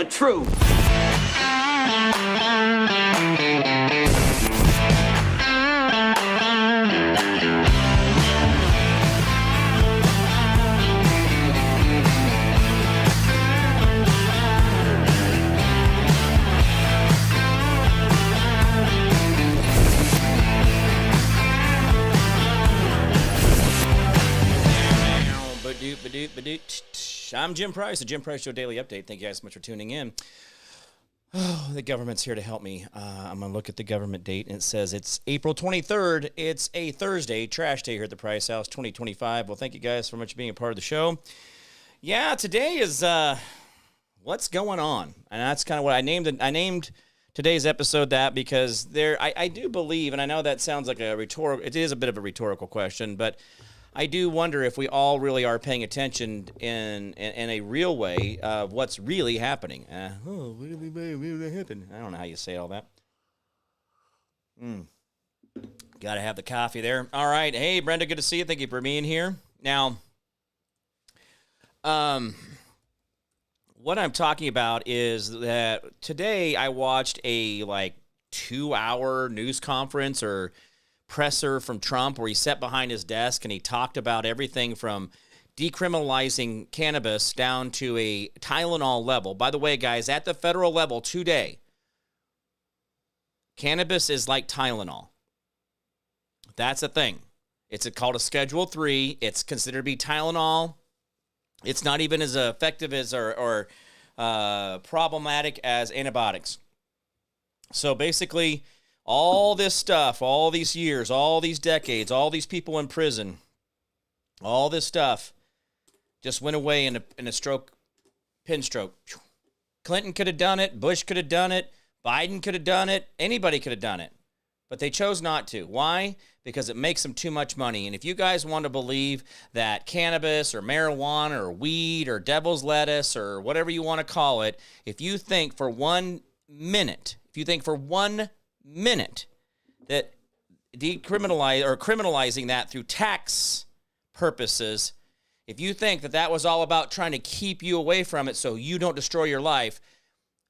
truth. I'm Jim Price, the Jim Price Show Daily Update. Thank you guys so much for tuning in. Oh, the government's here to help me. I'm going to look at the government date, and it says it's April 23rd. It's a Thursday, trash day here at the Price House 2025. Well, thank you guys so much for being a part of the show. Yeah, today is what's going on, and that's kind of what I named today's episode that because I do believe, and I know that sounds like it is a bit of a rhetorical question, but I do wonder if we all really are paying attention in a real way of what's really happening. What happened? I don't know how you say all that. Got to have the coffee there. All right. Hey, Brenda, good to see you. Thank you for being here. Now, what I'm talking about is that today I watched a 2-hour news conference or presser from Trump where he sat behind his desk and he talked about everything from decriminalizing cannabis down to a Tylenol level. By the way, guys, at the federal level today, cannabis is like Tylenol. That's a thing. It's called a Schedule 3. It's considered to be Tylenol. It's not even as effective as or problematic as antibiotics. So basically, all this stuff, all these years, all these decades, all these people in prison, all this stuff just went away in a pin stroke. Clinton could have done it. Bush could have done it. Biden could have done it. Anybody could have done it. But they chose not to. Why? Because it makes them too much money. And if you guys want to believe that cannabis or marijuana or weed or devil's lettuce or whatever you want to call it, if you think for 1 minute that criminalizing that through tax purposes, if you think that was all about trying to keep you away from it so you don't destroy your life,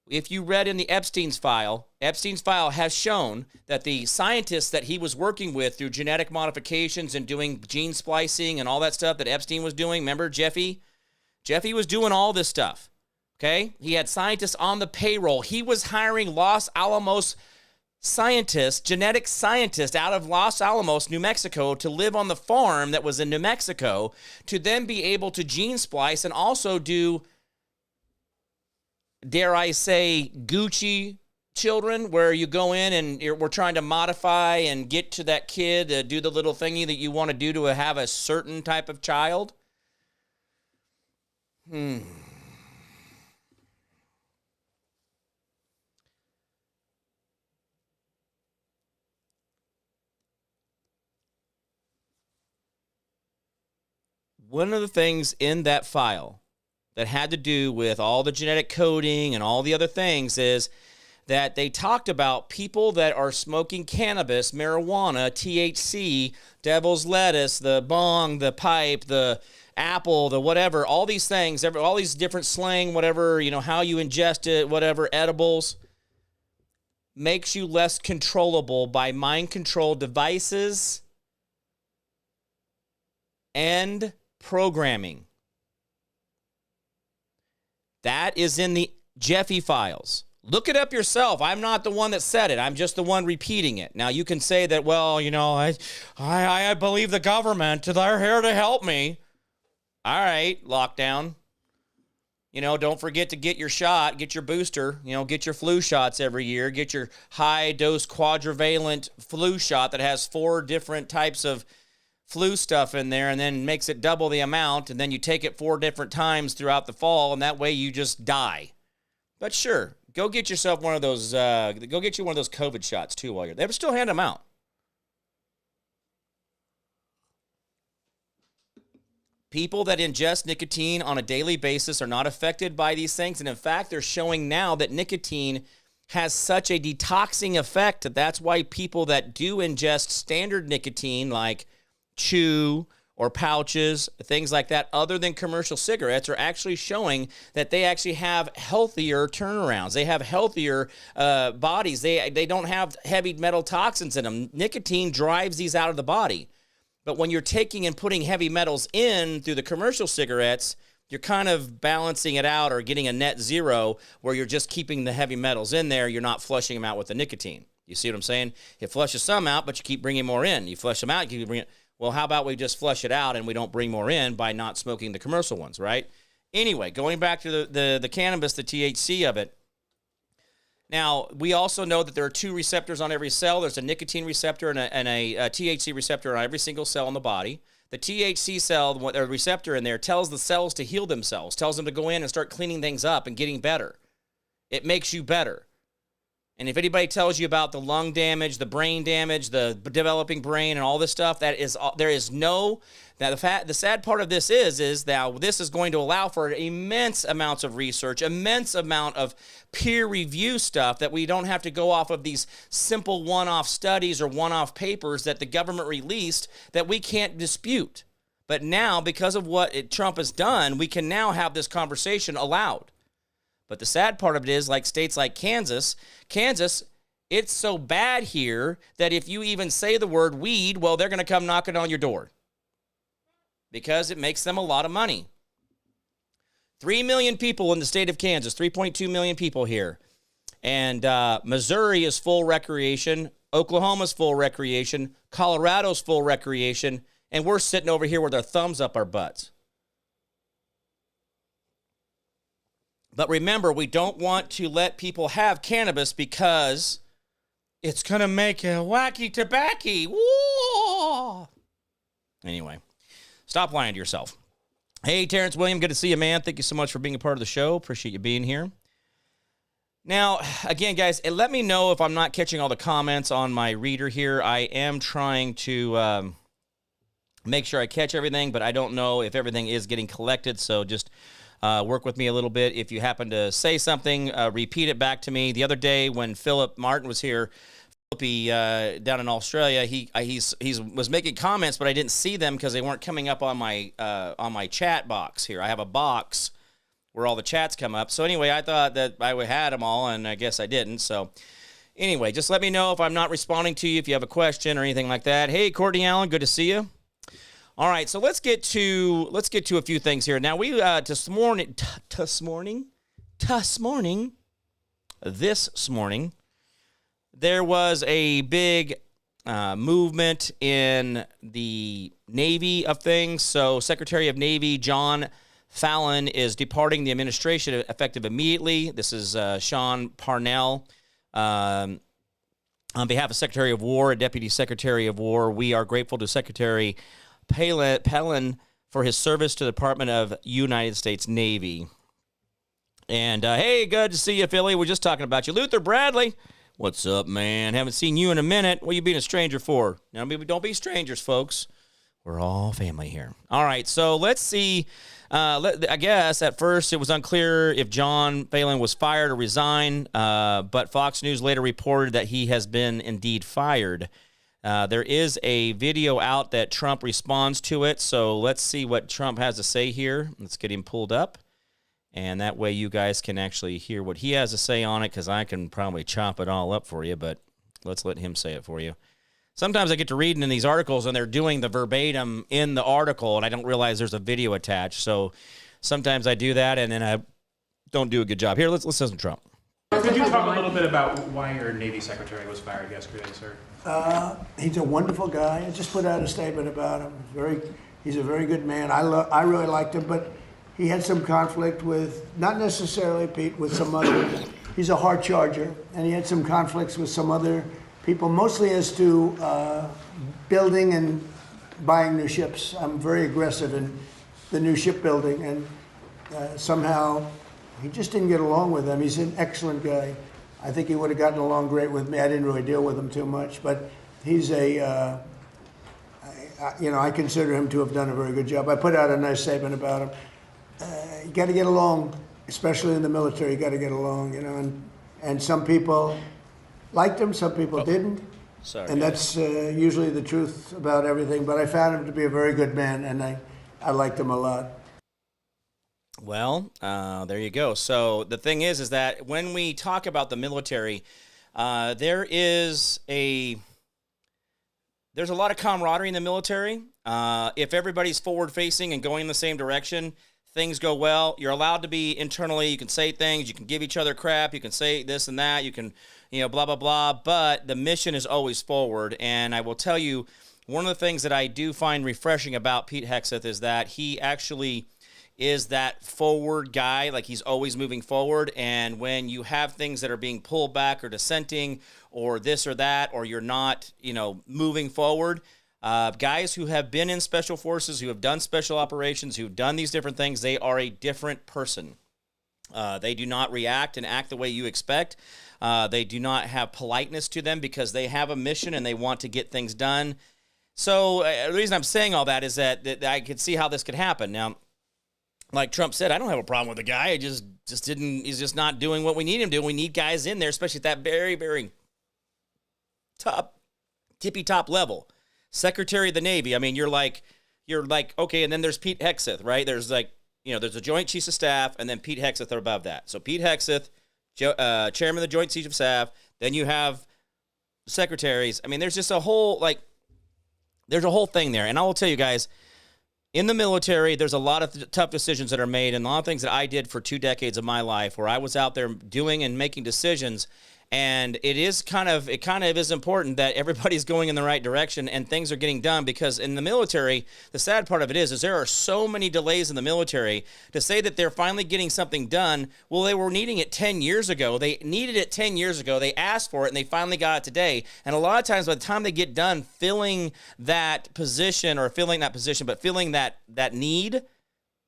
if you read in the Epstein's file has shown that the scientists that he was working with through genetic modifications and doing gene splicing and all that stuff that Epstein was doing, remember Jeffy? Jeffy was doing all this stuff, okay? He had scientists on the payroll. He was hiring Los Alamos genetic scientists out of Los Alamos, New Mexico, to live on the farm that was in New Mexico, to then be able to gene splice and also do, dare I say, Gucci children, where you go in and we're trying to modify and get to that kid to do the little thingy that you want to do to have a certain type of child. One of the things in that file that had to do with all the genetic coding and all the other things is that they talked about people that are smoking cannabis, marijuana, THC, devil's lettuce, the bong, the pipe, the apple, the whatever, all these things, all these different slang, whatever, how you ingest it, whatever, edibles, makes you less controllable by mind control devices and programming. That is in the Jeffy files. Look it up yourself. I'm not the one that said it. I'm just the one repeating it. Now, you can say that, well, I believe the government. They're here to help me. All right, lockdown. Don't forget to get your shot, get your booster, get your flu shots every year, get your high-dose quadrivalent flu shot that has 4 different types of flu stuff in there and then makes it double the amount, and then you take it 4 different times throughout the fall, and that way you just die. But sure, go get yourself one of those, go get you one of those COVID shots too while you're there. They still hand them out. People that ingest nicotine on a daily basis are not affected by these things, and in fact, they're showing now that nicotine has such a detoxing effect that that's why people that do ingest standard nicotine like chew or pouches, things like that, other than commercial cigarettes, are actually showing that they actually have healthier turnarounds. They have healthier bodies. They don't have heavy metal toxins in them. Nicotine drives these out of the body. But when you're taking and putting heavy metals in through the commercial cigarettes, you're kind of balancing it out or getting a net zero where you're just keeping the heavy metals in there. You're not flushing them out with the nicotine. You see what I'm saying? It flushes some out, but you keep bringing more in. You flush them out, you keep bringing. Well, how about we just flush it out and we don't bring more in by not smoking the commercial ones, right? Anyway, going back to the cannabis, the THC of it. Now, we also know that there are 2 receptors on every cell. There's a nicotine receptor and a THC receptor on every single cell in the body. The THC cell, the receptor in there, tells the cells to heal themselves, tells them to go in and start cleaning things up and getting better. It makes you better. And if anybody tells you about the lung damage, the brain damage, the developing brain, and all this stuff, there is no. Now the sad part of this is now this is going to allow for immense amounts of research, immense amount of peer review stuff that we don't have to go off of these simple one-off studies or one-off papers that the government released that we can't dispute. But now, because of what Trump has done, we can now have this conversation allowed. But the sad part of it is, like states like Kansas, it's so bad here that if you even say the word weed, well, they're going to come knocking on your door because it makes them a lot of money. 3 million people in the state of Kansas, 3.2 million people here. And Missouri is full recreation. Oklahoma's full recreation. Colorado's full recreation. And we're sitting over here with our thumbs up our butts. But remember, we don't want to let people have cannabis because it's going to make a wacky tobacco. Whoa! Anyway, stop lying to yourself. Hey, Terrence William, good to see you, man. Thank you so much for being a part of the show. Appreciate you being here. Now, again, guys, let me know if I'm not catching all the comments on my reader here. I am trying to make sure I catch everything, but I don't know if everything is getting collected, so just work with me a little bit. If you happen to say something, repeat it back to me. The other day when Philip Martin was here, Philip down in Australia, he was making comments, but I didn't see them because they weren't coming up on my chat box here. I have a box where all the chats come up. So anyway, I thought that I had them all, and I guess I didn't. So anyway, just let me know if I'm not responding to you, if you have a question or anything like that. Hey, Courtney Allen, good to see you. All right, so let's get to a few things here. Now this morning, there was a big movement in the Navy of things. So Secretary of Navy John Fallon is departing the administration effective immediately. This is Sean Parnell. On behalf of Secretary of War and Deputy Secretary of War, we are grateful to Secretary Palin for his service to the Department of United States Navy. And, hey, good to see you, Philly. We're just talking about you. Luther Bradley, what's up, man? Haven't seen you in a minute. What are you being a stranger for? Now, don't be strangers, folks. We're all family here. All right, so let's see. I guess at first it was unclear if John Phelan was fired or resigned, but Fox News later reported that he has been indeed fired. There is a video out that Trump responds to it, so let's see what Trump has to say here. Let's get him pulled up, and that way you guys can actually hear what he has to say on it, because I can probably chop it all up for you, but let's let him say it for you. Sometimes I get to reading in these articles, and they're doing the verbatim in the article, and I don't realize there's a video attached, so sometimes I do that, and then I don't do a good job. Here, let's listen to Trump. Could you talk a little bit about why your Navy Secretary was fired yesterday, sir? He's a wonderful guy. I just put out a statement about him. He's a very good man. I really liked him, but he had some conflict with, not necessarily Pete, with some other. He's a hard charger, and he had some conflicts with some other people, mostly as to building and buying new ships. I'm very aggressive in the new shipbuilding, and somehow he just didn't get along with them. He's an excellent guy. I think he would have gotten along great with me. I didn't really deal with him too much, but he's I consider him to have done a very good job. I put out a nice statement about him. You got to get along, especially in the military. You got to get along, and some people liked him, some people didn't. Sorry. And that's usually the truth about everything. But I found him to be a very good man, and I liked him a lot. Well, there you go. So the thing is that when we talk about the military, there's a lot of camaraderie in the military. If everybody's forward-facing and going in the same direction, things go well. You're allowed to be internally. You can say things. You can give each other crap. You can say this and that. You can, blah, blah, blah. But the mission is always forward. And I will tell you, one of the things that I do find refreshing about Pete Hegseth is that he actually is that forward guy. Like, he's always moving forward. And when you have things that are being pulled back or dissenting or this or that, or you're not, moving forward, guys who have been in special forces, who have done special operations, who've done these different things, they are a different person. They do not react and act the way you expect. They do not have politeness to them because they have a mission and they want to get things done. So the reason I'm saying all that is that I could see how this could happen. Now, like Trump said, I don't have a problem with the guy. He's just not doing what we need him to do. We need guys in there, especially at that very, very tippy top level. Secretary of the Navy. I mean, you're like, okay, and then there's Pete Hegseth, right? There's there's a Joint Chiefs of Staff, and then Pete Hegseth are above that. So Pete Hegseth, Chairman of the Joint Chiefs of Staff, then you have secretaries. I mean, there's just a whole, there's a whole thing there. And I will tell you guys, in the military, there's a lot of tough decisions that are made, and a lot of things that I did for 2 decades of my life where I was out there doing and making decisions. And it kind of is important that everybody's going in the right direction and things are getting done, because in the military, the sad part of it is there are so many delays in the military. To say that they're finally getting something done, well, they were needing it 10 years ago. They needed it 10 years ago. They asked for it, and they finally got it today. And a lot of times by the time they get done filling that position, or filling that need,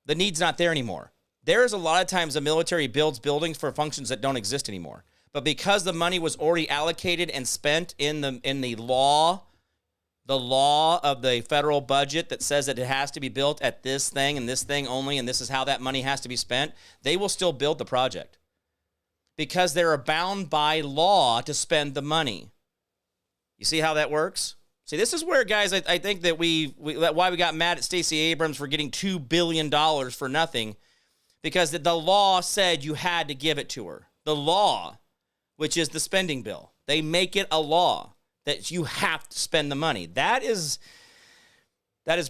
the need's not there anymore. There's a lot of times the military builds buildings for functions that don't exist anymore. But because the money was already allocated and spent in the law of the federal budget that says that it has to be built at this thing and this thing only, and this is how that money has to be spent, they will still build the project because they're bound by law to spend the money. You see how that works? See, this is where, guys, I think that why we got mad at Stacey Abrams for getting $2 billion for nothing, because the law said you had to give it to her. The law, which is the spending bill. They make it a law that you have to spend the money. That is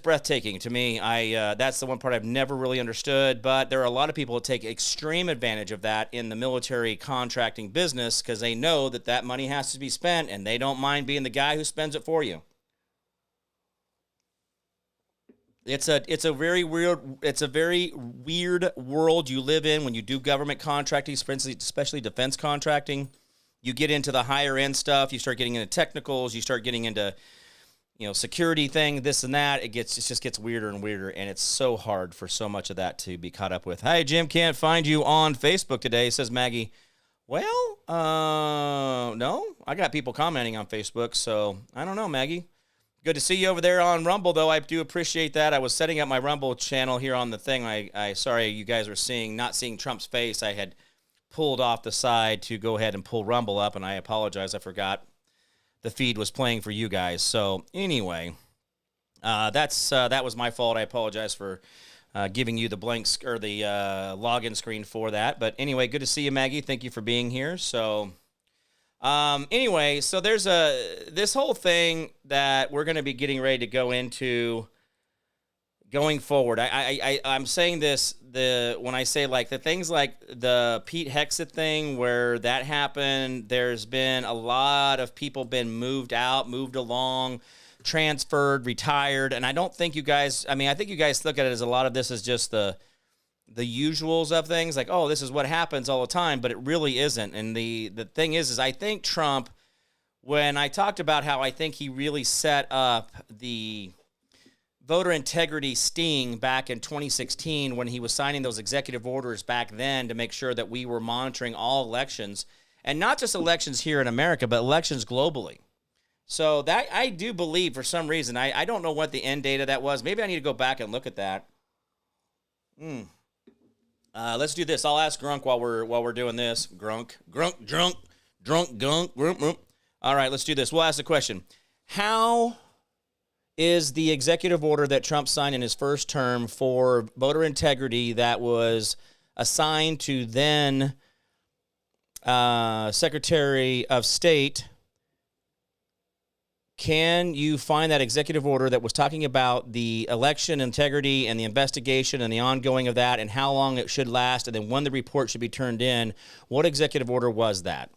breathtaking to me. That's the one part I've never really understood, but there are a lot of people that take extreme advantage of that in the military contracting business because they know that money has to be spent, and they don't mind being the guy who spends it for you. It's a very weird world you live in when you do government contracting, especially defense contracting. You get into the higher end stuff. You start getting into technicals. You start getting into, security thing, this and that. It just gets weirder and weirder, and it's so hard for so much of that to be caught up with. Hi, Jim, can't find you on Facebook today, says Maggie. Well, no, I got people commenting on Facebook, so I don't know, Maggie. Good to see you over there on Rumble, though. I do appreciate that. I was setting up my Rumble channel here on the thing. I sorry you guys were not seeing Trump's face. I had pulled off the side to go ahead and pull Rumble up, and I apologize. I forgot the feed was playing for you guys. So anyway, that was my fault. I apologize for giving you the the login screen for that. But anyway, good to see you, Maggie. Thank you for being here. So anyway, so there's this whole thing that we're going to be getting ready to go into going forward. I'm saying this, when I say the things like the Pete Hegseth thing where that happened, there's been a lot of people been moved out, moved along, transferred, retired, and I don't think you guys, I think you guys look at it as a lot of this is just the usuals of things, like, oh, this is what happens all the time, but it really isn't. And the thing is I think Trump, when I talked about how I think he really set up the voter integrity sting back in 2016 when he was signing those executive orders back then to make sure that we were monitoring all elections, and not just elections here in America, but elections globally. So that I do believe for some reason, I don't know what the end date of that was. Maybe I need to go back and look at that. Let's do this. I'll ask Grunk while we're doing this. Grunk. All right, let's do this. We'll ask the question. How is the executive order that Trump signed in his first term for voter integrity that was assigned to then Secretary of State, can you find that executive order that was talking about the election integrity and the investigation and the ongoing of that and how long it should last and then when the report should be turned in? What executive order was that?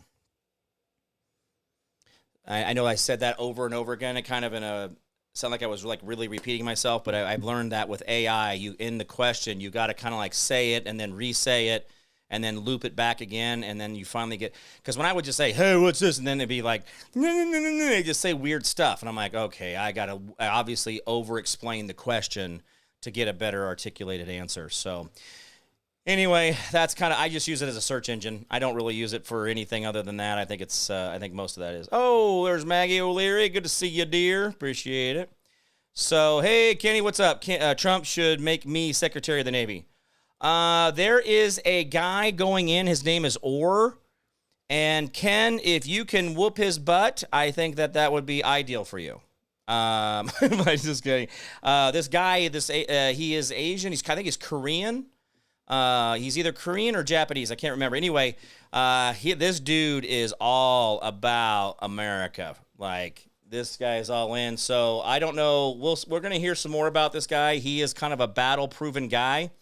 I know I said that over and over again. It kind of sound like I was like really repeating myself, but I've learned that with AI, you in the question, you got to kind of like say it and then re-say it and then loop it back again, and then you finally get, because when I would just say, hey, what's this? And then it'd be like, no, they just say weird stuff. And I'm like, okay, I got to obviously over-explain the question to get a better articulated answer. So anyway, that's kind of, I just use it as a search engine. I don't really use it for anything other than that. I think I think most of that is. Oh, there's Maggie O'Leary. Good to see you, dear. Appreciate it. So, hey, Kenny, what's up? Trump should make me Secretary of the Navy. There is a guy going in. His name is Orr. And Ken, if you can whoop his butt, I think that would be ideal for you. I'm just kidding. This guy, he is Asian. I think he's Korean. He's either Korean or Japanese. I can't remember. Anyway, this dude is all about America. Like, this guy is all in. So I don't know. We're going to hear some more about this guy. He is kind of a battle-proven guy.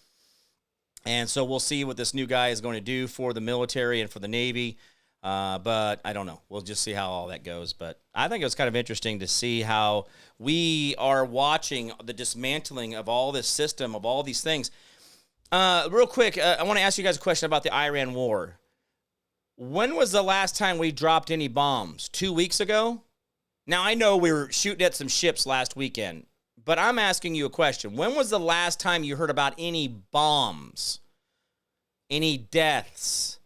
And so we'll see what this new guy is going to do for the military and for the Navy. But I don't know. We'll just see how all that goes. But I think it was kind of interesting to see how we are watching the dismantling of all this system, of all these things. Real quick, I want to ask you guys a question about the Iran war. When was the last time we dropped any bombs? 2 weeks ago? Now, I know we were shooting at some ships last weekend, but I'm asking you a question. When was the last time you heard about any bombs, any deaths,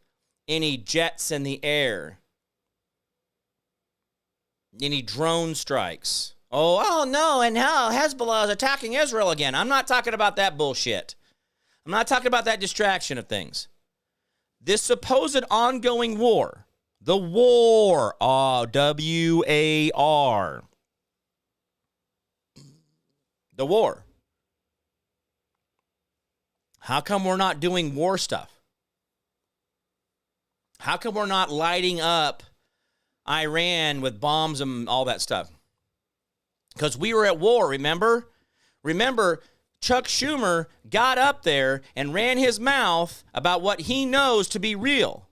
any jets in the air, any drone strikes? Oh no, and how Hezbollah is attacking Israel again. I'm not talking about that bullshit. I'm not talking about that distraction of things. This supposed ongoing war, the war, W-A-R, the war. How come we're not doing war stuff? How come we're not lighting up Iran with bombs and all that stuff? Because we were at war, remember? Remember, Chuck Schumer got up there and ran his mouth about what he knows to be real.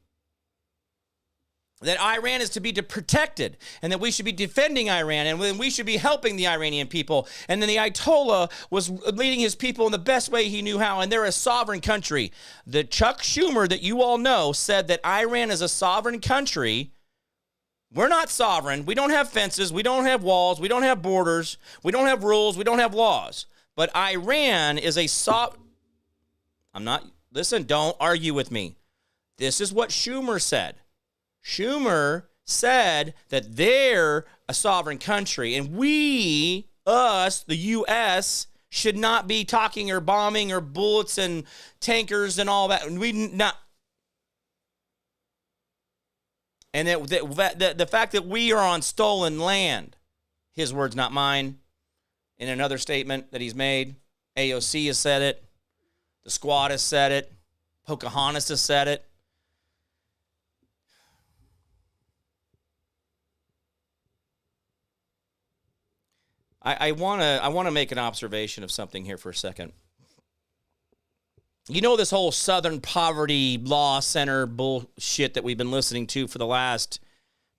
That Iran is to be protected and that we should be defending Iran and we should be helping the Iranian people. And then the Ayatollah was leading his people in the best way he knew how, and they're a sovereign country. The Chuck Schumer that you all know said that Iran is a sovereign country. We're not sovereign. We don't have fences. We don't have walls. We don't have borders. We don't have rules. We don't have laws. But Iran is a listen, don't argue with me. This is what Schumer said. Schumer said that they're a sovereign country, and we, us, the U.S., should not be talking or bombing or bullets and tankers and all that. And the fact that we are on stolen land, his words, not mine, in another statement that he's made, AOC has said it, the Squad has said it, Pocahontas has said it. I want to make an observation of something here for a second. You know this whole Southern Poverty Law Center bullshit that we've been listening to for the last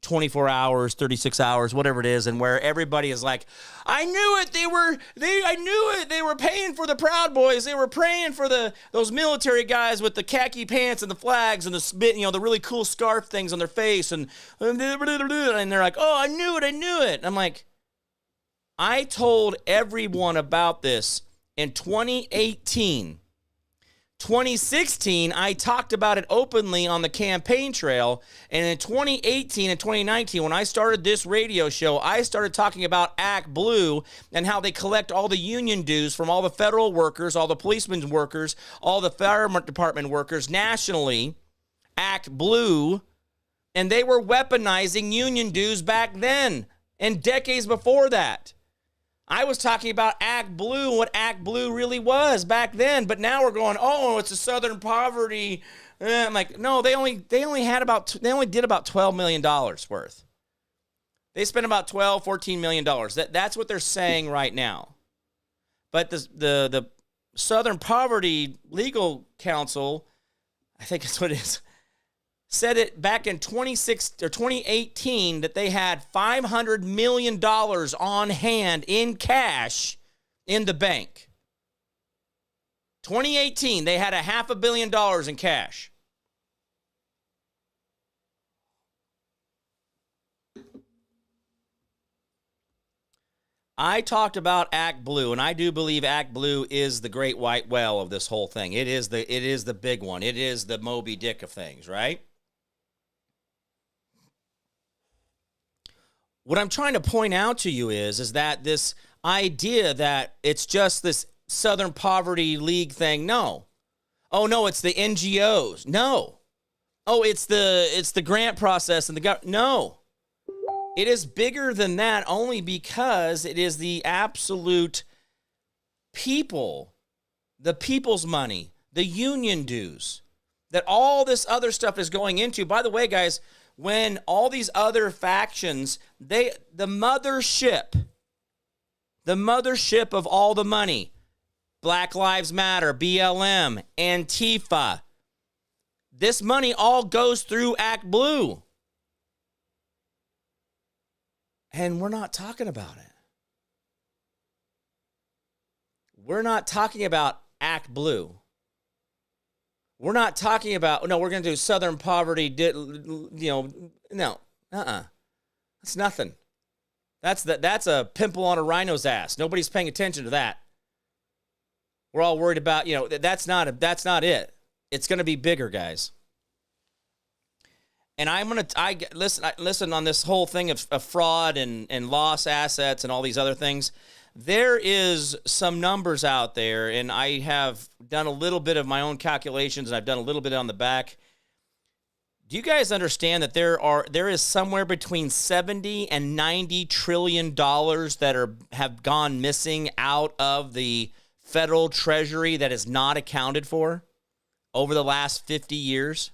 24 hours, 36 hours, whatever it is, and where everybody is like, I knew it. I knew it. They were paying for the Proud Boys. They were praying for those military guys with the khaki pants and the flags and the really cool scarf things on their face, and they're like, oh, I knew it. And I'm like, I told everyone about this in 2018. 2016, I talked about it openly on the campaign trail. And in 2018 and 2019, when I started this radio show, I started talking about Act Blue and how they collect all the union dues from all the federal workers, all the policemen's workers, all the fire department workers nationally. Act Blue And they were weaponizing union dues back then and decades before that. I was talking about Act Blue, what Act Blue really was back then, but now we're going, oh, it's a Southern poverty. I'm like, no, they only did about $12 million worth. They spent about $14 million. That's what they're saying right now. But the Southern Poverty Legal Council, I think that's what it is, said it back in 2018 that they had $500 million on hand in cash in the bank. 2018, they had $500 million in cash. I talked about Act Blue, and I do believe Act Blue is the great white whale of this whole thing. It is the big one. It is the Moby Dick of things, right? What I'm trying to point out to you is that this idea that it's just this Southern Poverty League thing, no. Oh, no, it's the NGOs. No. Oh, it's the grant process and the government. No. It is bigger than that only because it is the absolute people, the people's money, the union dues, that all this other stuff is going into. By the way, guys, when all these other factions, the mothership of all the money, Black Lives Matter, BLM, Antifa, this money all goes through Act Blue. And we're not talking about it. We're not talking about Act Blue. We're not talking about, no, we're going to do Southern Poverty, no, That's nothing. That's a pimple on a rhino's ass. Nobody's paying attention to that. We're all worried about, that's not it. It's going to be bigger, guys. And listen on this whole thing of fraud and lost assets and all these other things. There is some numbers out there, and I have done a little bit of my own calculations, and I've done a little bit on the back. Do you guys understand that there is somewhere between 70 and 90 trillion dollars that have gone missing out of the federal treasury that is not accounted for over the last 50 years?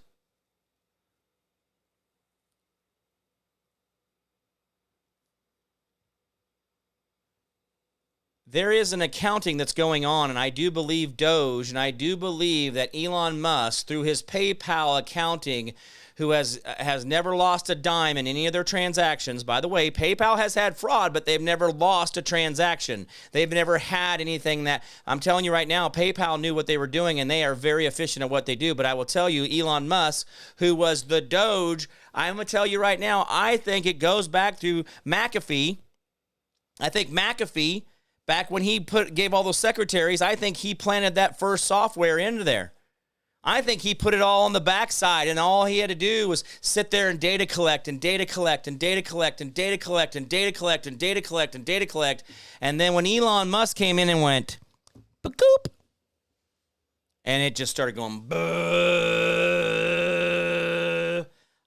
There is an accounting that's going on, and I do believe Doge, and I do believe that Elon Musk, through his PayPal accounting, who has never lost a dime in any of their transactions. By the way, PayPal has had fraud, but they've never lost a transaction. They've never had anything that, I'm telling you right now, PayPal knew what they were doing, and they are very efficient at what they do. But I will tell you, Elon Musk, who was the Doge, I'm going to tell you right now, I think it goes back through McAfee. I think McAfee, back when he gave all those secretaries, I think he planted that first software into there. I think he put it all on the backside, and all he had to do was sit there and data collect and data collect and data collect and data collect and data collect and data collect and data collect. And then when Elon Musk came in and went, ba-coop, and it just started going, buh.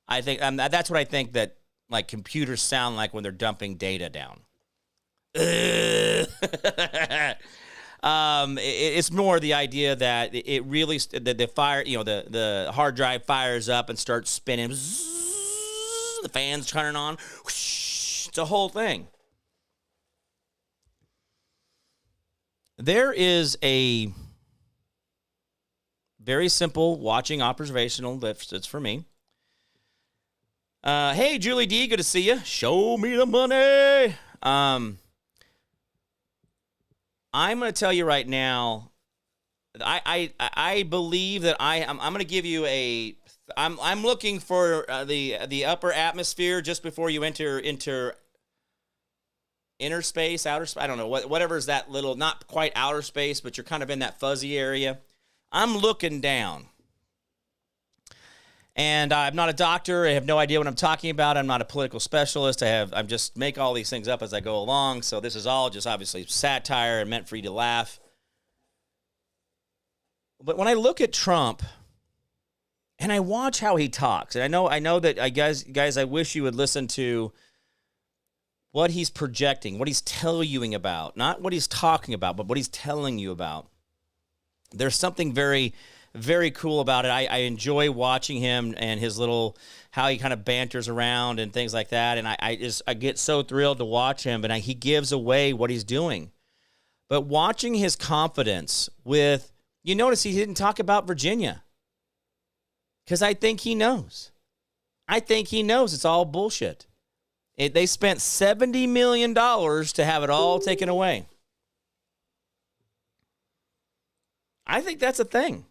I think that's what I think that like computers sound like when they're dumping data down. It's more the idea that it really that the fire, the hard drive fires up and starts spinning. The fans turning on. It's a whole thing. There is a very simple watching observational that's for me. Hey, Julie D, good to see you. Show me the money. I'm going to tell you right now, I believe that I'm going to give you I'm looking for the upper atmosphere just before you enter inner space, outer space. I don't know, whatever is that little, not quite outer space, but you're kind of in that fuzzy area. I'm looking down. And I'm not a doctor. I have no idea what I'm talking about. I'm not a political specialist. I'm just make all these things up as I go along. So this is all just obviously satire and meant for you to laugh. But when I look at Trump And I watch how he talks. And I know that guys, I wish you would listen to what he's projecting, what he's telling you about, not what he's talking about, but what he's telling you about. There's something very, very cool about it. I enjoy watching him and his little, how he kind of banters around and things like that. And I get so thrilled to watch him, and he gives away what he's doing. But watching his confidence with, you notice he didn't talk about Virginia. Because I think he knows. I think he knows it's all bullshit. They spent $70 million to have it all taken away. I think that's a thing.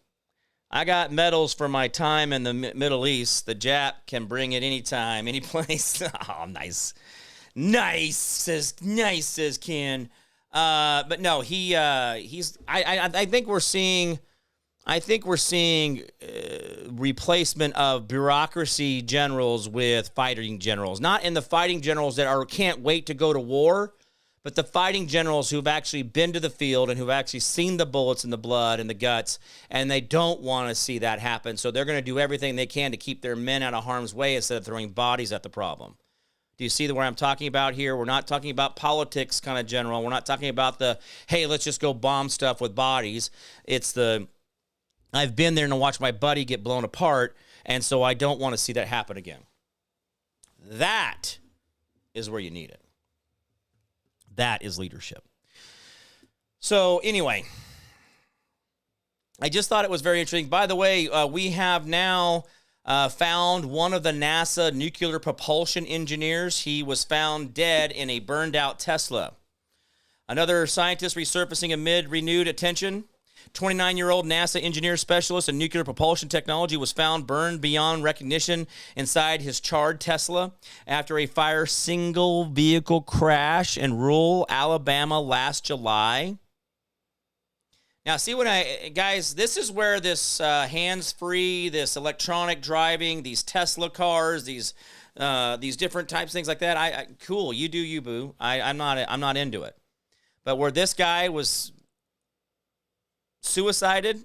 I got medals for my time in the Middle East. The Jap can bring it anytime, any place. Oh, nice. Nice, says Ken. But no, he's. I think we're seeing. I think we're seeing replacement of bureaucracy generals with fighting generals. Not in the fighting generals that can't wait to go to war, but the fighting generals who've actually been to the field and who've actually seen the bullets and the blood and the guts, and they don't want to see that happen. So they're going to do everything they can to keep their men out of harm's way instead of throwing bodies at the problem. Do you see where I'm talking about here? We're not talking about politics kind of general. We're not talking about the, hey, let's just go bomb stuff with bodies. It's the, I've been there and watched my buddy get blown apart, and so I don't want to see that happen again. That is where you need it. That is leadership. So anyway, I just thought it was very interesting. By the way, we have now found one of the NASA nuclear propulsion engineers. He was found dead in a burned-out Tesla. Another scientist resurfacing amid renewed attention. 29-year-old NASA engineer specialist in nuclear propulsion technology was found burned beyond recognition inside his charred Tesla after a fire single vehicle crash in rural Alabama last July. Now, see guys, this is where this hands-free, this electronic driving, these Tesla cars, these different types, things like that. Cool, you do you, boo. I'm not into it. But where this guy was suicided,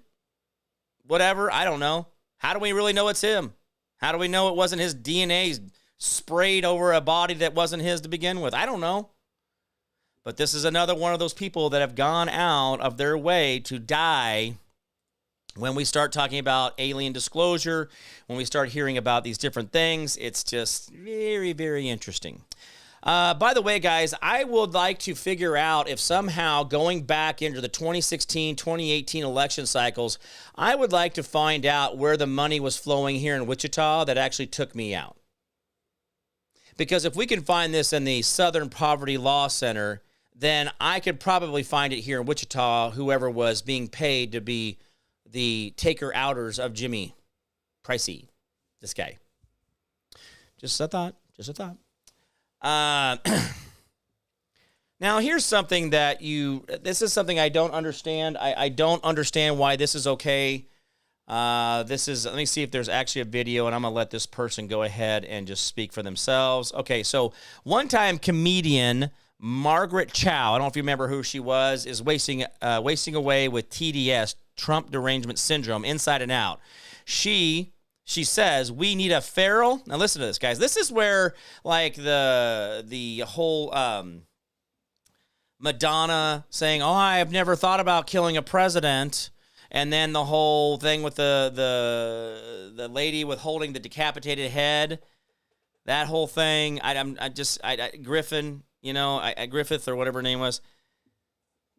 whatever, I don't know. How do we really know it's him? How do we know it wasn't his DNA sprayed over a body that wasn't his to begin with? I don't know. But this is another one of those people that have gone out of their way to die when we start talking about alien disclosure, when we start hearing about these different things. It's just very, very interesting. By the way, guys, I would like to figure out if somehow going back into the 2016, 2018 election cycles, I would like to find out where the money was flowing here in Wichita that actually took me out. Because if we can find this in the Southern Poverty Law Center, then I could probably find it here in Wichita, whoever was being paid to be the taker-outers of Jimmy Pricey, this guy. Just a thought. Now, here's something this is something I don't understand. I don't understand why this is okay. Let me see if there's actually a video, and I'm going to let this person go ahead and just speak for themselves. Okay, so one-time comedian Margaret Chow, I don't know if you remember who she was, is wasting away with TDS, Trump Derangement Syndrome, inside and out. She says, we need a feral. Now listen to this, guys. This is where, like, the whole Madonna saying, oh, I've never thought about killing a president. And then the whole thing with the lady with holding the decapitated head. That whole thing. Griffin, Griffith or whatever her name was.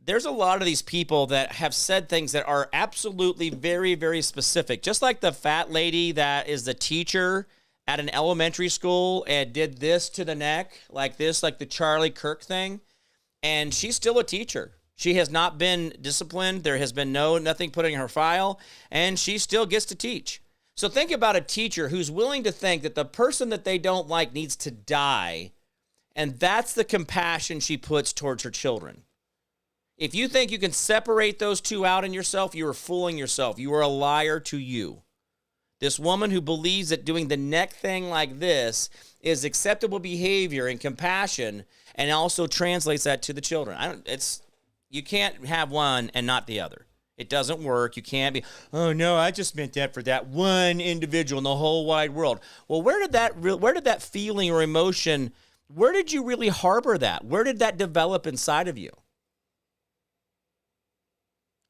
There's a lot of these people that have said things that are absolutely very, very specific. Just like the fat lady that is the teacher at an elementary school and did this to the neck, like this, like the Charlie Kirk thing. And she's still a teacher. She has not been disciplined. There has been nothing put in her file, and she still gets to teach. So think about a teacher who's willing to think that the person that they don't like needs to die, and that's the compassion she puts towards her children. If you think you can separate those two out in yourself, you are fooling yourself. You are a liar to you. This woman who believes that doing the neck thing like this is acceptable behavior and compassion, and also translates that to the children. You can't have one and not the other. It doesn't work. You can't be, oh no, I just meant that for that one individual in the whole wide world. Well, where did that feeling or emotion, where did you really harbor that? Where did that develop inside of you?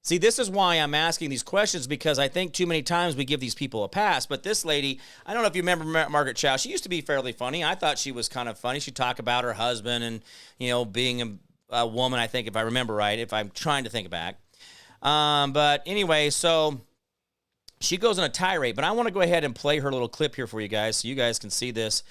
See, this is why I'm asking these questions, because I think too many times we give these people a pass. But this lady, I don't know if you remember Margaret Chow. She used to be fairly funny. I thought she was kind of funny. She'd talk about her husband and, being a woman, I think, if I remember right, if I'm trying to think back. But anyway, so she goes on a tirade, but I want to go ahead and play her little clip here for you guys so you guys can see this.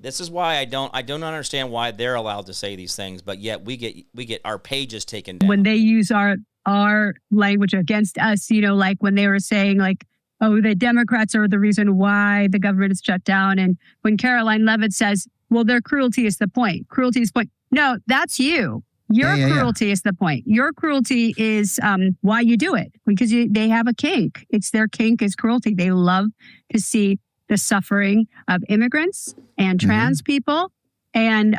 This is why I don't understand why they're allowed to say these things, but yet we get our pages taken down. When they use our language against us, like when they were saying like, oh, the Democrats are the reason why the government is shut down. And when Caroline Levitt says, well, their cruelty is the point. Cruelty is the point. No, that's you. Your cruelty is the point. Your cruelty is why you do it, because they have a kink. It's their kink is cruelty. They love to see the suffering of immigrants and trans people, and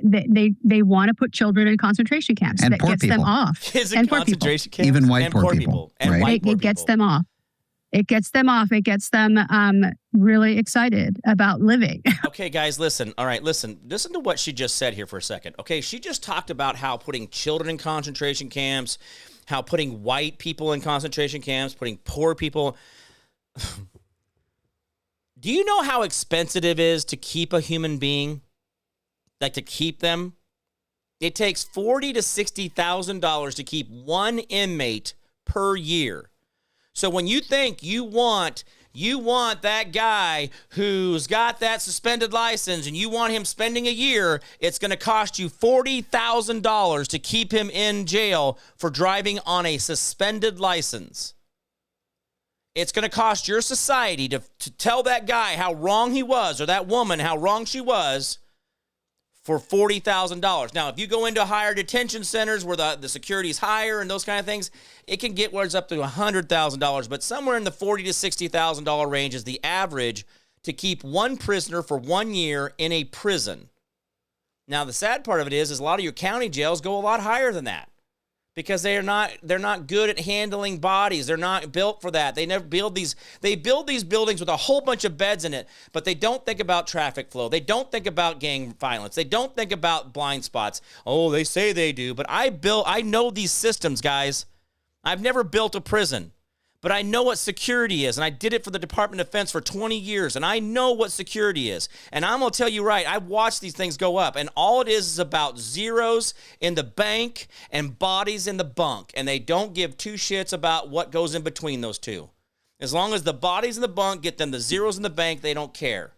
they want to put children in concentration camps. And that poor gets people. them off. Kids in and concentration camps. Even white and poor people. And right? white poor It gets people. them off. It gets them off. It gets them really excited about living. Okay, guys, listen. All right, listen to what she just said here for a second. Okay, she just talked about how putting children in concentration camps, how putting white people in concentration camps, putting poor people. Do you know how expensive it is to keep a human being? Like to keep them? It takes $40,000 to $60,000 to keep one inmate per year. So when you think you want that guy who's got that suspended license and you want him spending a year, it's going to cost you $40,000 to keep him in jail for driving on a suspended license. It's going to cost your society to tell that guy how wrong he was, or that woman how wrong she was, for $40,000. Now, if you go into higher detention centers where the security's higher and those kind of things, it can get where it's up to $100,000. But somewhere in the $40,000 to $60,000 range is the average to keep one prisoner for 1 year in a prison. Now, the sad part of it is a lot of your county jails go a lot higher than that, because they're not good at handling bodies. They're not built for that. They build these buildings with a whole bunch of beds in it, but they don't think about traffic flow. They don't think about gang violence. They don't think about blind spots. Oh, they say they do, but I know these systems, guys. I've never built a prison, but I know what security is, and I did it for the Department of Defense for 20 years, and I know what security is. And I'm going to tell you right, I've watched these things go up, and all it is about zeros in the bank and bodies in the bunk, and they don't give two shits about what goes in between those two. As long as the bodies in the bunk get them the zeros in the bank, they don't care.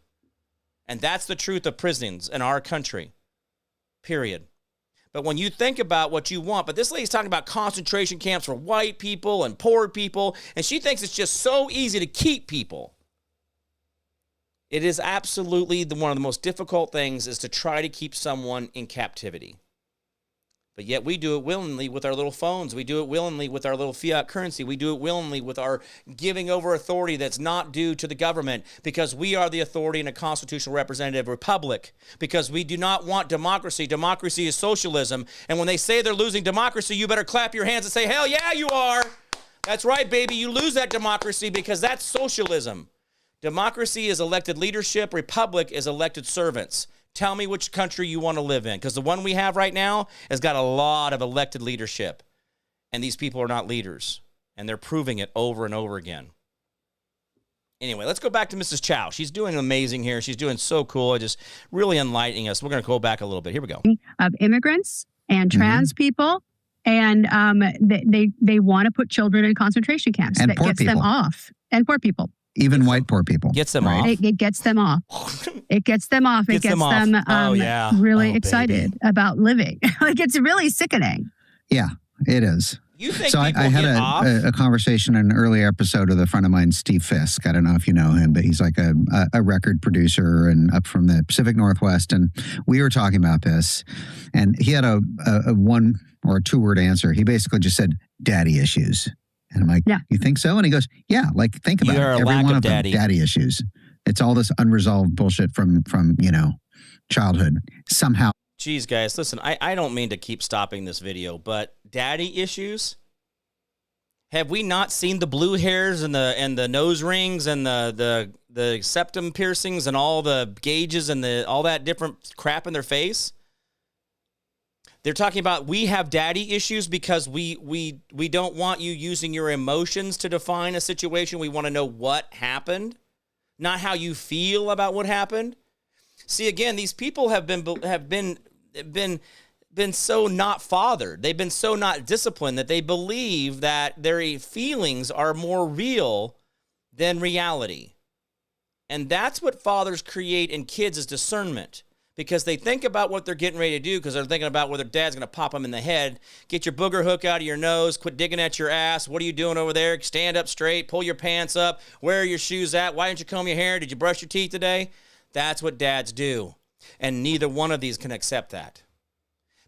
And that's the truth of prisons in our country, period. But when you think about what you want, but this lady's talking about concentration camps for white people and poor people, and she thinks it's just so easy to keep people. It is absolutely one of the most difficult things is to try to keep someone in captivity. But yet we do it willingly with our little phones. We do it willingly with our little fiat currency. We do it willingly with our giving over authority that's not due to the government, because we are the authority in a constitutional representative republic, because we do not want democracy. Democracy is socialism. And when they say they're losing democracy, you better clap your hands and say, hell yeah, you are. That's right, baby. You lose that democracy, because that's socialism. Democracy is elected leadership. Republic is elected servants. Tell me which country you want to live in, because the one we have right now has got a lot of elected leadership, and these people are not leaders, and they're proving it over and over again. Anyway, let's go back to Mrs. Chow. She's doing amazing here. She's doing so cool, just really enlightening us. We're going to go back a little bit. Here we go. Of immigrants and trans people, and they want to put children in concentration camps. And that poor gets people. them off. And poor people. Even white poor people. Gets them right? off. It gets them off. It gets them off. It Gets them gets off. them really Oh, excited baby. about living. Like, it's really sickening. Yeah, it is. You think So people I had get off? a conversation in an earlier episode with a friend of mine, Steve Fisk. I don't know if you know him, but he's like a record producer and up from the Pacific Northwest. And we were talking about this, and he had a one or a 2-word answer. He basically just said, daddy issues. And I'm like, Yeah. You think so? And he goes, yeah, like think about You're it. a Every lack one of of them, daddy. daddy issues. It's all this unresolved bullshit from childhood. Somehow Geez, guys, listen, I don't mean to keep stopping this video, but daddy issues? Have we not seen the blue hairs and the nose rings and the septum piercings and all the gauges and all that different crap in their face? They're talking about we have daddy issues because we don't want you using your emotions to define a situation. We want to know what happened, not how you feel about what happened. See, again, these people have been so not fathered. They've been so not disciplined that they believe that their feelings are more real than reality. And that's what fathers create in kids is discernment. Because they think about what they're getting ready to do because they're thinking about whether dad's going to pop them in the head. Get your booger hook out of your nose. Quit digging at your ass. What are you doing over there? Stand up straight. Pull your pants up. Where are your shoes at? Why didn't you comb your hair? Did you brush your teeth today? That's what dads do. And neither one of these can accept that.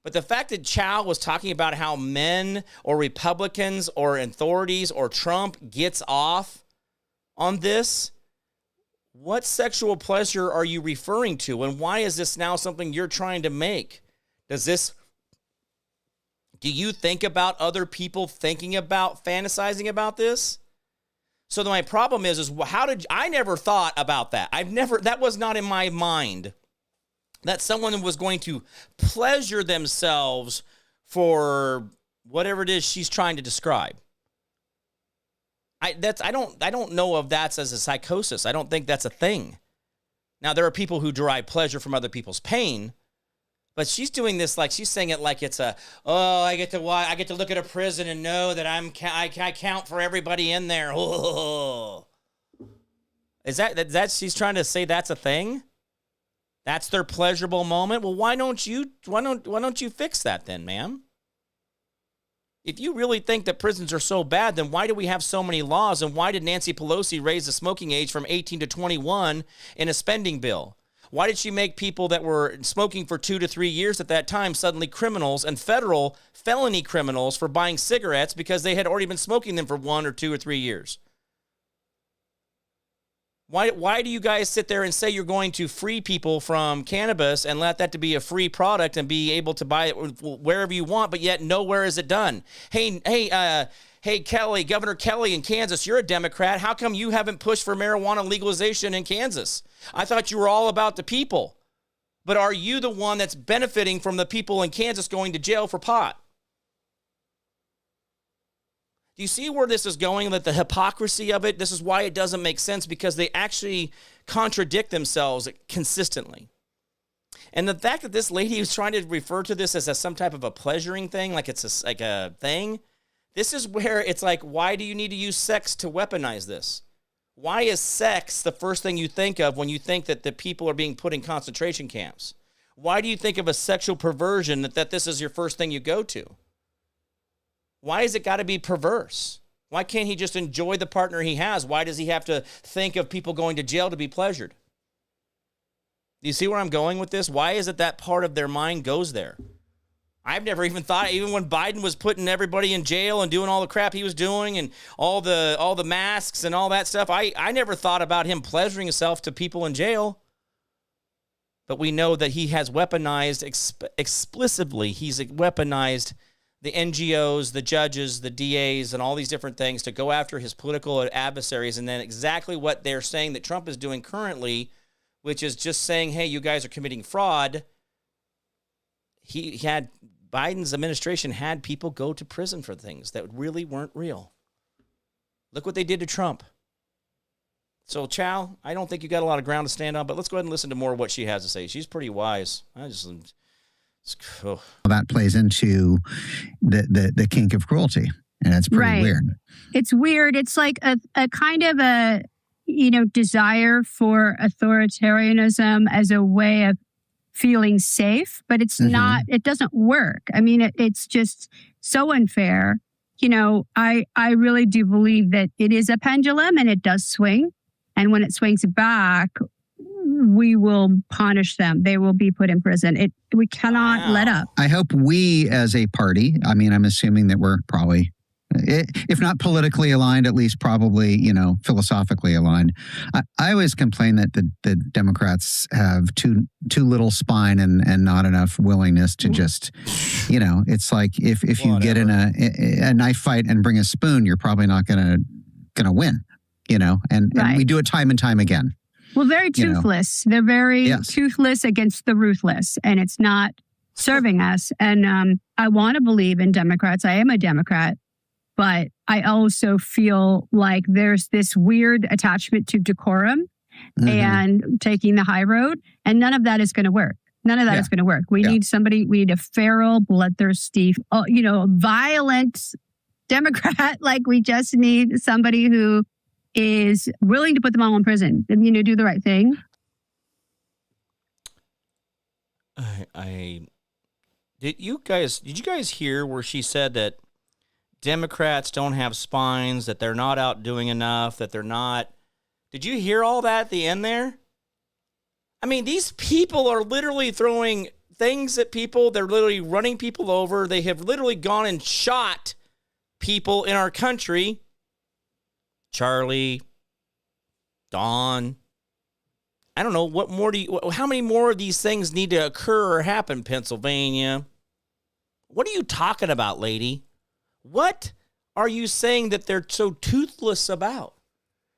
But the fact that Chow was talking about how men or Republicans or authorities or Trump gets off on this, what sexual pleasure are you referring to? And why is this now something you're trying to make? Do you think about other people thinking about fantasizing about this? So my problem is I never thought about that. That was not in my mind that someone was going to pleasure themselves for whatever it is she's trying to describe. I don't know if that's as a psychosis. I don't think that's a thing. Now, there are people who derive pleasure from other people's pain, but she's doing this like she's saying it like it's I get to look at a prison and know that I count for everybody in there. Oh. Is that she's trying to say that's a thing? That's their pleasurable moment? Well, why don't you fix that then, ma'am? If you really think that prisons are so bad, then why do we have so many laws? And why did Nancy Pelosi raise the smoking age from 18 to 21 in a spending bill? Why did she make people that were smoking for 2 to 3 years at that time suddenly criminals and federal felony criminals for buying cigarettes because they had already been smoking them for 1 or 2 or 3 years? Why do you guys sit there and say you're going to free people from cannabis and let that to be a free product and be able to buy it wherever you want, but yet nowhere is it done? Hey, Kelly, Governor Kelly in Kansas, you're a Democrat. How come you haven't pushed for marijuana legalization in Kansas? I thought you were all about the people. But are you the one that's benefiting from the people in Kansas going to jail for pot? Do you see where this is going, that the hypocrisy of it? This is why it doesn't make sense, because they actually contradict themselves consistently. And the fact that this lady is trying to refer to this as some type of a pleasuring thing, like it's like a thing, this is where it's like, why do you need to use sex to weaponize this? Why is sex the first thing you think of when you think that the people are being put in concentration camps? Why do you think of a sexual perversion that this is your first thing you go to? Why has it got to be perverse? Why can't he just enjoy the partner he has? Why does he have to think of people going to jail to be pleasured? Do you see where I'm going with this? Why is it that part of their mind goes there? I've never even thought, even when Biden was putting everybody in jail and doing all the crap he was doing and all the masks and all that stuff, I never thought about him pleasuring himself to people in jail. But we know that he has weaponized explicitly. He's weaponized the NGOs, the judges, the DAs, and all these different things to go after his political adversaries. And then exactly what they're saying that Trump is doing currently, which is just saying, hey, you guys are committing fraud. Biden's administration had people go to prison for things that really weren't real. Look what they did to Trump. So, Chow, I don't think you got a lot of ground to stand on, but let's go ahead and listen to more of what she has to say. She's pretty wise. That plays into the kink of cruelty, and it's pretty weird. It's weird. It's like a kind of a desire for authoritarianism as a way of feeling safe, but it's not. It doesn't work. I mean, it's just so unfair. I really do believe that it is a pendulum, and it does swing, and when it swings back, we will punish them. They will be put in prison. We cannot let up. I hope we as a party, I'm assuming that we're probably If not politically aligned, at least probably, philosophically aligned. I always complain that the Democrats have too little spine and not enough willingness to just, it's like if you get in a knife fight and bring a spoon, you're probably not gonna win, and we do it time and time again. Well, very toothless. They're very toothless against the ruthless, and it's not serving us. And I want to believe in Democrats. I am a Democrat. But I also feel like there's this weird attachment to decorum and taking the high road. And none of that is going to work. None of that is going to work. We need we need a feral, bloodthirsty, violent Democrat. Like we just need somebody who is willing to put them all in prison and, do the right thing. Did you guys hear where she said that Democrats don't have spines, that they're not out doing enough, that they're not... Did you hear all that at the end there? I mean, these people are literally throwing things at people. They're literally running people over. They have literally gone and shot people in our country. Charlie, Dawn. I don't know, how many more of these things need to occur or happen, Pennsylvania? What are you talking about, lady? What are you saying that they're so toothless about?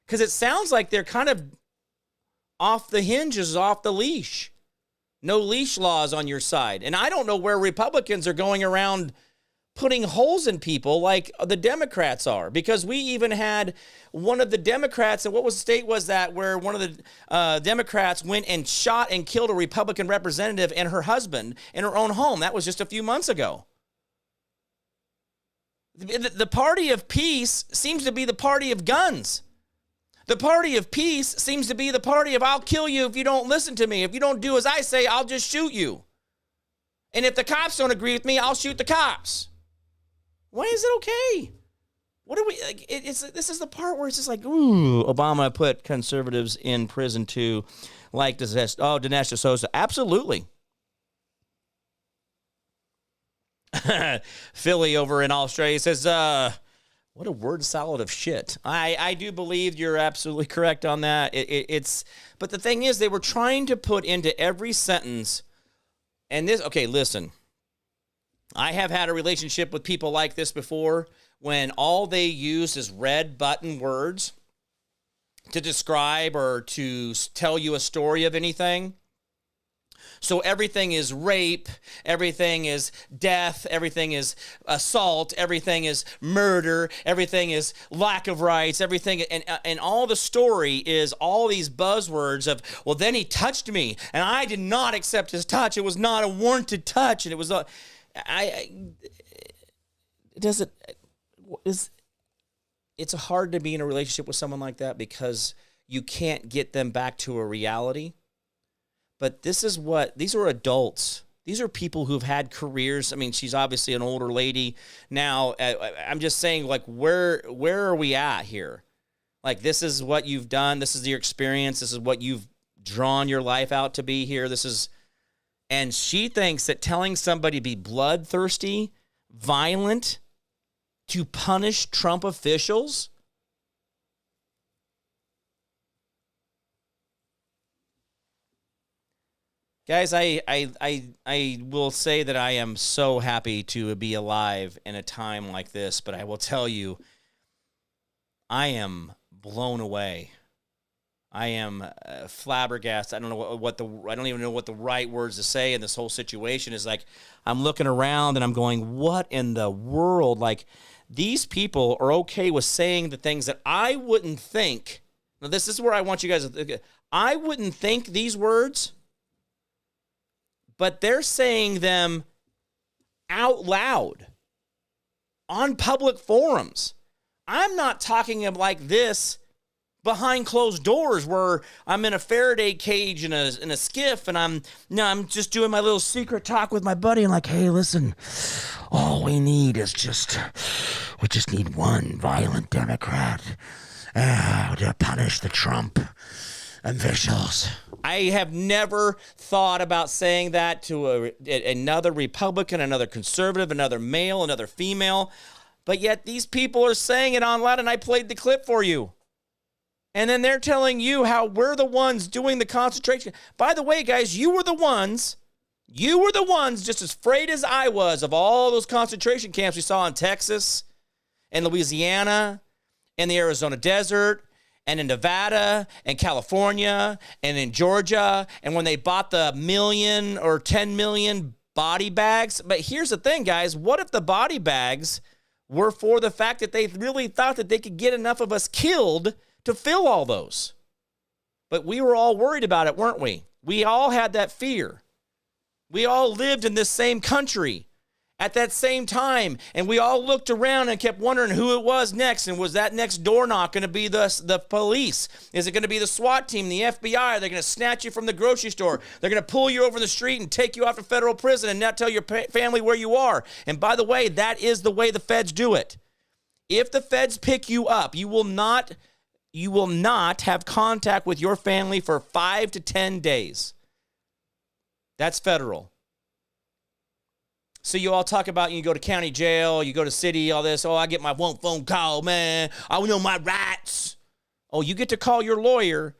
Because it sounds like they're kind of off the hinges, off the leash. No leash laws on your side. And I don't know where Republicans are going around putting holes in people like the Democrats are. Because we even had one of the Democrats, and what state was that, where one of the Democrats went and shot and killed a Republican representative and her husband in her own home. That was just a few months ago. The party of peace seems to be the party of guns. The party of peace seems to be the party of I'll kill you if you don't listen to me. If you don't do as I say, I'll just shoot you. And if the cops don't agree with me, I'll shoot the cops. Why is it okay? What are we like? This is the part where it's just like, ooh, Obama put conservatives in prison too, like Dinesh D'Souza. Absolutely. Philly over in Australia says, what a word salad of shit. I do believe you're absolutely correct on that. But the thing is, they were trying to put into every sentence, and this, okay, listen. I have had a relationship with people like this before, when all they use is red button words to describe or to tell you a story of anything. So everything is rape, everything is death, everything is assault, everything is murder, everything is lack of rights, everything, and all the story is all these buzzwords of, well, then he touched me, and I did not accept his touch. It was not a warranted touch, and it was it's hard to be in a relationship with someone like that because you can't get them back to a reality. But these are adults. These are people who've had careers. I mean, she's obviously an older lady now. I'm just saying, like, where are we at here? Like, this is what you've done. This is your experience. This is what you've drawn your life out to be here. And she thinks that telling somebody to be bloodthirsty, violent, to punish Trump officials. Guys, I will say that I am so happy to be alive in a time like this, but I will tell you, I am blown away. I am flabbergasted. I don't know I don't even know what the right words to say in this whole situation is. Like, I'm looking around and I'm going, what in the world? Like, these people are okay with saying the things that I wouldn't think. Now, this is where I want you guys to think. I wouldn't think these words, but they're saying them out loud on public forums. I'm not talking of like this behind closed doors where I'm in a Faraday cage in a skiff and I'm just doing my little secret talk with my buddy and like, hey, listen, all we need is we just need one violent Democrat to punish the Trump officials. I have never thought about saying that to another Republican, another conservative, another male, another female. But yet these people are saying it on loud, and I played the clip for you. And then they're telling you how we're the ones doing the concentration. By the way, guys, you were the ones just as afraid as I was of all those concentration camps we saw in Texas and Louisiana and the Arizona desert and in Nevada and California and in Georgia, and when they bought the 1 million or 10 million body bags. But here's the thing, guys. What if the body bags were for the fact that they really thought that they could get enough of us killed to fill all those? But we were all worried about it, weren't we? We all had that fear. We all lived in this same country at that same time, and we all looked around and kept wondering who it was next, and was that next door knock going to be the police? Is it going to be the SWAT team, the FBI? They're going to snatch you from the grocery store. They're going to pull you over the street and take you off to federal prison and not tell your family where you are. And by the way, that is the way the feds do it. If the feds pick you up, you will not have contact with your family for 5 to 10 days. That's federal. So you all talk about you go to county jail, you go to city, all this. Oh, I get my one phone call, man. I know my rights. Oh, you get to call your lawyer.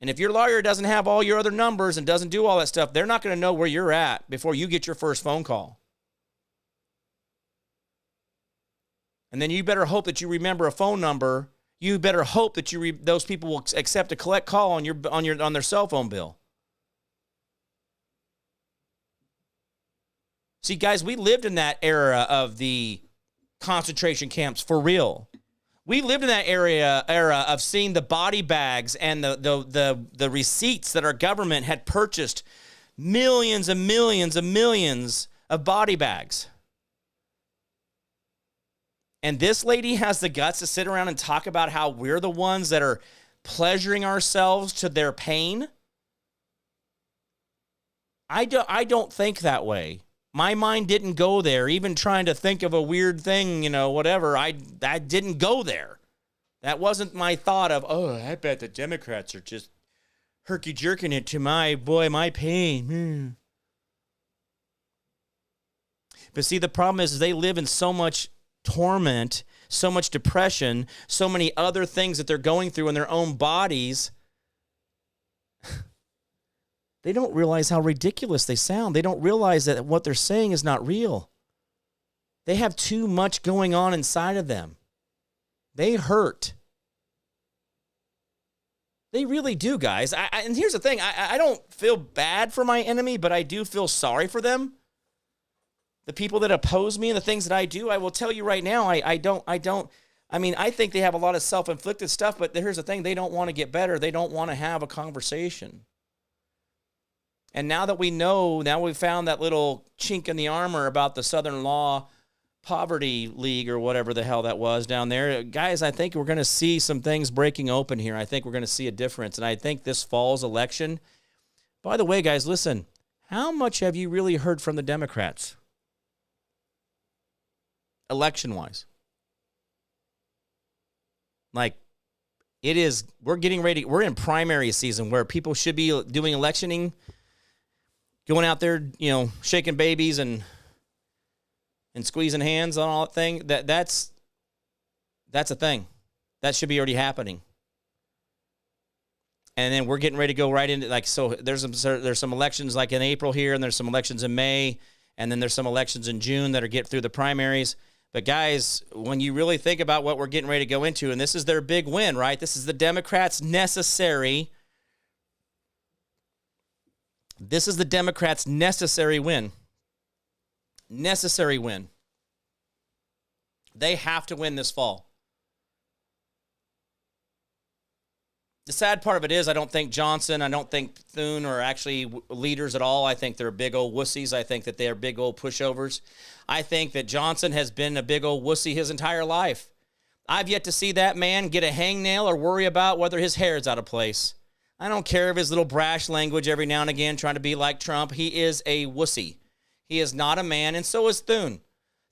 And if your lawyer doesn't have all your other numbers and doesn't do all that stuff, they're not going to know where you're at before you get your first phone call. And then you better hope that you remember a phone number. You better hope that those people will accept a collect call on their cell phone bill. See, guys, we lived in that era of the concentration camps for real. We lived in that era of seeing the body bags and the receipts that our government had purchased millions and millions and millions of body bags. And this lady has the guts to sit around and talk about how we're the ones that are pleasuring ourselves to their pain. I don't think that way. My mind didn't go there, even trying to think of a weird thing, whatever. I didn't go there. That wasn't my thought of, oh, I bet the Democrats are just herky-jerking it to my pain. But see, the problem is they live in so much torment, so much depression, so many other things that they're going through in their own bodies. They don't realize how ridiculous they sound. They don't realize that what they're saying is not real. They have too much going on inside of them. They hurt. They really do, guys. And here's the thing. I don't feel bad for my enemy, but I do feel sorry for them. The people that oppose me and the things that I do, I will tell you right now, I think they have a lot of self-inflicted stuff, but here's the thing. They don't want to get better. They don't want to have a conversation. And now that we know, now we've found that little chink in the armor about the Southern Law Poverty League or whatever the hell that was down there. Guys, I think we're going to see some things breaking open here. I think we're going to see a difference. And I think this fall's election, by the way, guys, listen, how much have you really heard from the Democrats? Election-wise. Like, we're getting ready, we're in primary season where people should be doing electioning, going out there, shaking babies and squeezing hands on all that thing. That's a thing. That should be already happening. And then we're getting ready to go right into so there's some elections like in April here, and there's some elections in May, and then there's some elections in June that are get through the primaries. But guys, when you really think about what we're getting ready to go into, and this is their big win, right? This is the Democrats' necessary win. Necessary win. They have to win this fall. The sad part of it is I don't think Johnson, I don't think Thune are actually leaders at all. I think they're big old wussies. I think that they're big old pushovers. I think that Johnson has been a big old wussy his entire life. I've yet to see that man get a hangnail or worry about whether his hair is out of place. I don't care if his little brash language every now and again trying to be like Trump. He is a wussy. He is not a man, and so is Thune.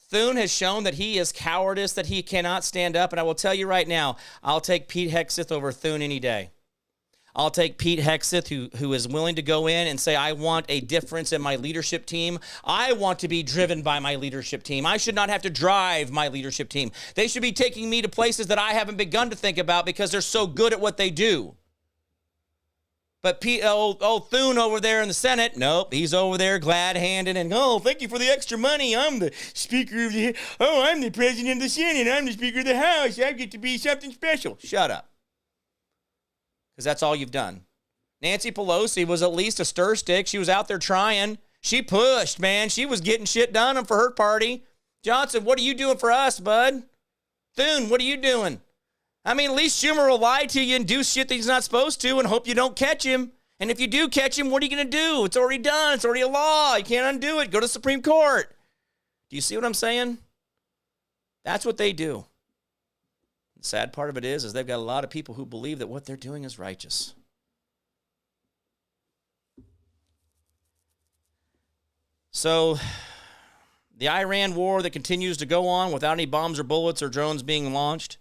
Thune has shown that he is cowardice, that he cannot stand up, and I will tell you right now, I'll take Pete Hegseth over Thune any day. I'll take Pete Hegseth, who is willing to go in and say, I want a difference in my leadership team. I want to be driven by my leadership team. I should not have to drive my leadership team. They should be taking me to places that I haven't begun to think about because they're so good at what they do. But old Thune over there in the Senate, nope, he's over there glad-handed and, thank you for the extra money. I'm the Speaker of I'm the President of the Senate. I'm the Speaker of the House. I get to be something special. Shut up. Because that's all you've done. Nancy Pelosi was at least a stir stick. She was out there trying. She pushed, man. She was getting shit done for her party. Johnson, what are you doing for us, bud? Thune, what are you doing? I mean, at least Schumer will lie to you and do shit that he's not supposed to and hope you don't catch him. And if you do catch him, what are you going to do? It's already done. It's already a law. You can't undo it. Go to the Supreme Court. Do you see what I'm saying? That's what they do. The sad part of it is they've got a lot of people who believe that what they're doing is righteous. So the Iran war that continues to go on without any bombs or bullets or drones being launched.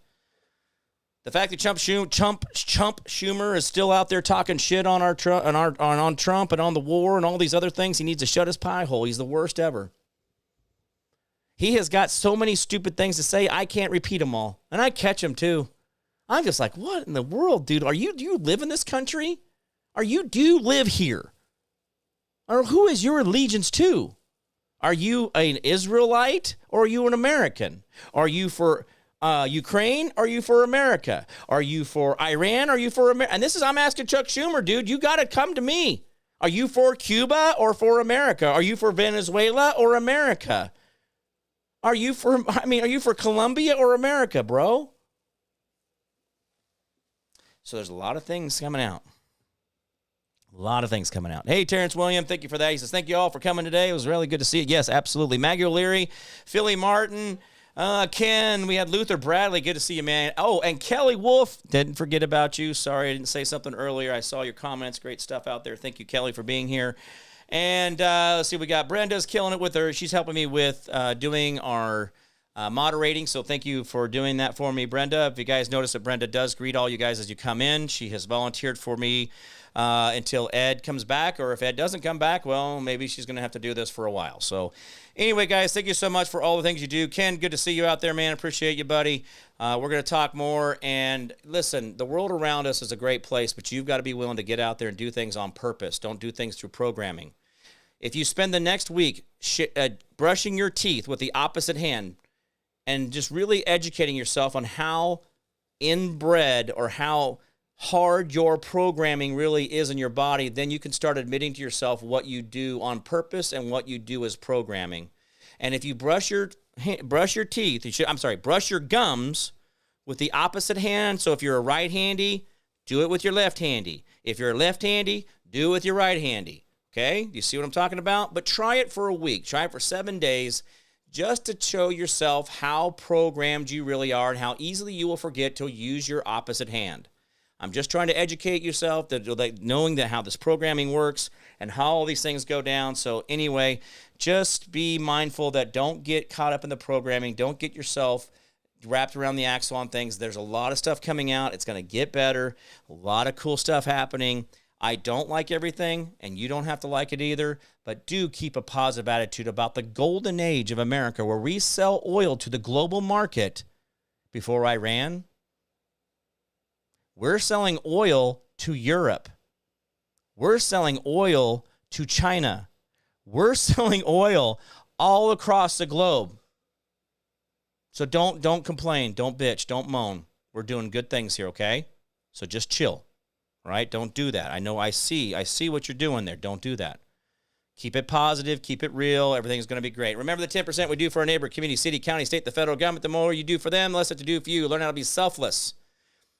The fact that Trump Schumer is still out there talking shit on on Trump and on the war and all these other things, he needs to shut his pie hole. He's the worst ever. He has got so many stupid things to say, I can't repeat them all. And I catch them too. I'm just like, what in the world, dude? Do you live in this country? Do you live here? Or who is your allegiance to? Are you an Israelite or are you an American? Are you for Ukraine? Or are you for America? Are you for Iran? Or are you for America? And I'm asking Chuck Schumer, dude, you got to come to me. Are you for Cuba or for America? Are you for Venezuela or America? Are you for Colombia or America, bro? So there's a lot of things coming out. A lot of things coming out. Hey, Terrence William, thank you for that. He says, thank you all for coming today. It was really good to see you. Yes, absolutely. Maggie O'Leary, Philly Martin, Ken, we had Luther Bradley. Good to see you, man. Oh, and Kelly Wolf. Didn't forget about you. Sorry I didn't say something earlier. I saw your comments. Great stuff out there. Thank you, Kelly, for being here. And let's see, we got Brenda's killing it with her. She's helping me with doing our moderating, so thank you for doing that for me, Brenda. If you guys notice that Brenda does greet all you guys as you come in. She has volunteered for me until Ed comes back, or if Ed doesn't come back, well, maybe she's going to have to do this for a while. So anyway, guys, thank you so much for all the things you do. Ken, good to see you out there, man. Appreciate you, buddy. We're going to talk more. And listen, the world around us is a great place, but you've got to be willing to get out there and do things on purpose. Don't do things through programming. If you spend the next week brushing your teeth with the opposite hand and just really educating yourself on how inbred or how hard your programming really is in your body, then you can start admitting to yourself what you do on purpose and what you do as programming. And if you brush your gums with the opposite hand. So if you're a right-handy, do it with your left-handy. If you're a left-handy, do it with your right-handy. Okay? Do you see what I'm talking about? But try it for a week. Try it for 7 days just to show yourself how programmed you really are and how easily you will forget to use your opposite hand. I'm just trying to educate yourself, knowing how this programming works and how all these things go down. So anyway, just be mindful that don't get caught up in the programming. Don't get yourself wrapped around the axle on things. There's a lot of stuff coming out. It's going to get better. A lot of cool stuff happening. I don't like everything, and you don't have to like it either, but do keep a positive attitude about the golden age of America where we sell oil to the global market. Before Iran, we're selling oil to Europe. We're selling oil to China. We're selling oil all across the globe. So don't complain, don't bitch, don't moan. We're doing good things here, okay? So just chill. Right? Don't do that. I know I see what you're doing there. Don't do that. Keep it positive. Keep it real. Everything's going to be great. Remember the 10% we do for our neighbor, community, city, county, state, the federal government. The more you do for them, the less they have to do for you. Learn how to be selfless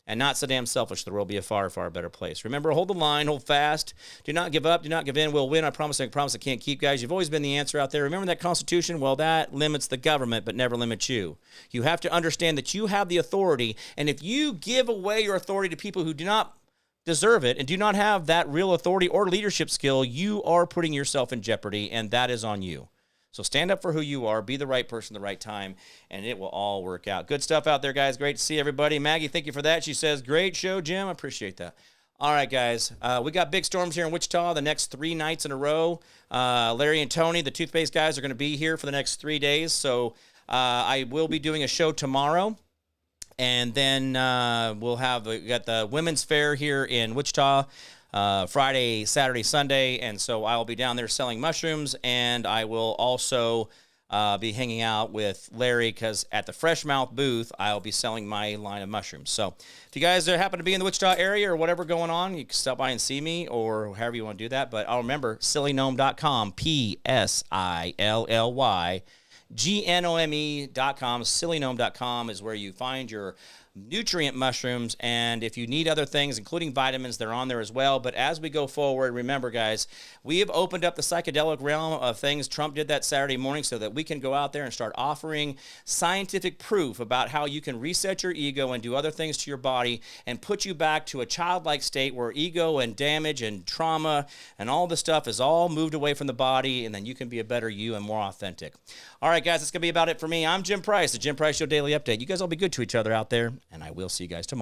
and not so damn selfish. The world will be a far, far better place. Remember, hold the line, hold fast. Do not give up. Do not give in. We'll win. I promise I can't keep, guys. You've always been the answer out there. Remember that Constitution? Well, that limits the government, but never limits you. You have to understand that you have the authority, and if you give away your authority to people who do not deserve it and do not have that real authority or leadership skill, you are putting yourself in jeopardy, and that is on you. So stand up for who you are, be the right person at the right time, and it will all work out. Good stuff out there, guys. Great to see everybody. Maggie, thank you for that. She says, great show, Jim. I appreciate that. All right, guys. We got big storms here in Wichita the next 3 nights in a row. Larry and Tony, the toothpaste guys, are going to be here for the next 3 days. So I will be doing a show tomorrow. And then we got the Women's Fair here in Wichita Friday, Saturday, Sunday. And so I'll be down there selling mushrooms. And I will also be hanging out with Larry because at the Fresh Mouth booth, I'll be selling my line of mushrooms. So if you guys happen to be in the Wichita area or whatever going on, you can stop by and see me or however you want to do that. But I'll remember sillygnome.com, PSILLYGNOME.com. Sillygnome.com is where you find your nutrient mushrooms, and if you need other things, including vitamins, they're on there as well. But as we go forward, remember, guys, we have opened up the psychedelic realm of things. Trump did that Saturday morning so that we can go out there and start offering scientific proof about how you can reset your ego and do other things to your body and put you back to a childlike state where ego and damage and trauma and all the stuff is all moved away from the body, and then you can be a better you and more authentic. All right, guys, that's going to be about it for me. I'm Jim Price, the Jim Price Show Daily Update. You guys all be good to each other out there, and I will see you guys tomorrow.